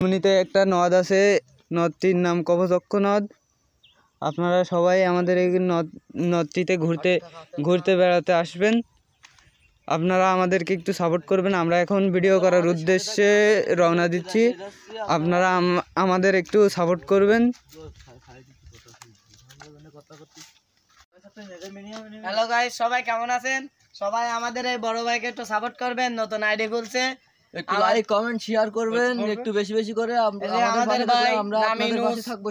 এমনিতে একটা নদ আছে, নদটির নাম কপোতাক্ষ নদ। আপনারা সবাই আমাদের এই নদটিতে ঘুরতে বেড়াতে আসবেন। আপনারা আমাদেরকে একটু সাপোর্ট করবেন। আমরা এখন ভিডিও করার উদ্দেশ্যে রওনা দিচ্ছি, আপনারা আমাদের একটু সাপোর্ট করবেন। হ্যালো গাইস, সবাই কেমন আছেন? সবাই আমাদের এই বড় ভাইকে একটু সাপোর্ট করবেন, নতুন আইডি খুলছে। একটু লাইক কমেন্ট শেয়ার করবেন একটু বেশি বেশি করে। আমাদের ভাই আমরা আপনাদের পাশে থাকবো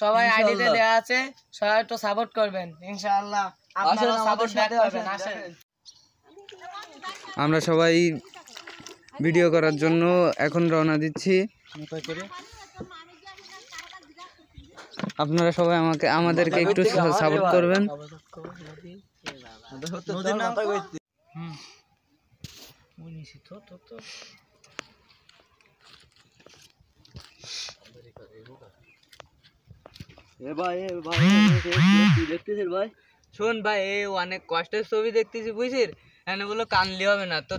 সবাই আইডিতে দেয়া আছে, সবাই একটু সাপোর্ট করবেন ইনশাআল্লাহ। আপনারা সাপোর্ট করবেন, আসেন। আমরা সবাই ভিডিও করার জন্য এখন রওনা দিচ্ছি। আপনারা সবাই আমাদেরকে একটু সাপোর্ট করবেন। শোন ভাই, অনেক কষ্টের ছবি দেখতেছি বুঝছিস, এনে বলো কানলি হবে না তো।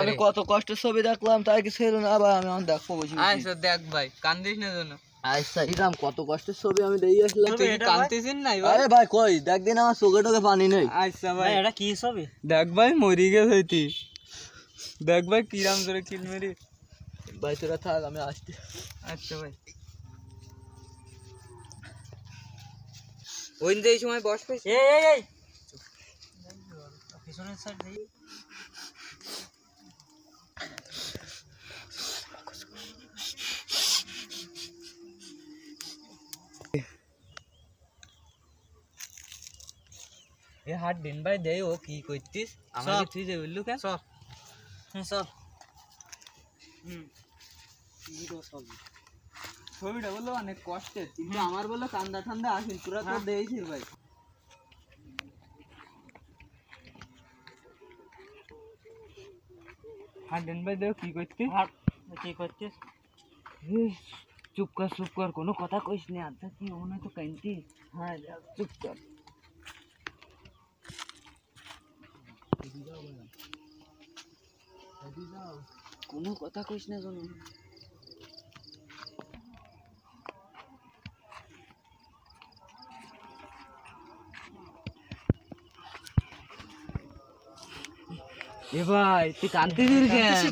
আমি কত কষ্টের ছবি দেখলাম, তাই কিছু হলো না ভাই। আমি দেখবো বসে। আচ্ছা দেখ ভাই, কান্দিস না যেন। আচ্ছা ইরাম কত কষ্টের ছবি আমি দেখে আসলাম। তুই কানতেছিস না? আরে ভাই কই দেখ দিন, আমার চোখে টোকে পানি নেই। আচ্ছা ভাই, এটা কি ছবি? দেখ ভাই, মরি গেছে হইতি। দেখ ভাই কিরাম ধরে কিল মেরি। ভাই তোরা থাক, আমি আসছি। আচ্ছা ভাই, ওই যে এই সময় বস পেয়েছি। এই পিছনের সাইড দেই। এ হাট দিন ভাই দেই, ও কি করতিস? আমাকে তুই যে বললু কেন? চল চল। ছবিটা বললো অনেক কষ্টের, কিন্তু আমার বললো কান্দা ঠান্ডা আসেন, তোরা তো দেখছিস ভাই। হাট দিন ভাই দেও, কি করতিস? কি করছিস? চুপ কর, কোনো কথা কইস না। আচ্ছা কি মনে তো কান্তি? হ্যাঁ চুপ কর। কোনো কথা কইস না জানো। এ ভাই তুই কান্তিছিস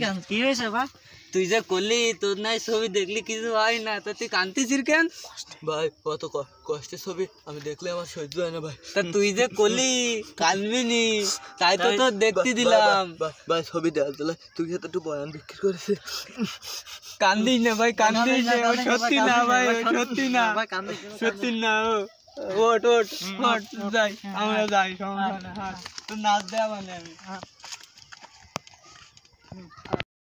কেন? কি হয়েছে ভাই? তুই যে করলি, তোর নাই ছবি দেখলি কিছু হয় না, তো তুই কান্তিছিস কেন? ভাই কত কষ্টের ছবি আমি দেখলে আমার সহ্য হয় না ভাই। তা তুই যে করলি কানবি নি, তাই তো তোর দেখতে দিলাম। ভাই ছবি দেওয়ার জন্য তুই একটু বয়ান বিক্রি করেছিস। কান্দিস না ভাই, কান্দিস না। সত্যি না ভাই, সত্যি না, সত্যি না। ওট যাই, আমরা যাই, সমস্যা না। তোর নাচ দেওয়া মানে আমি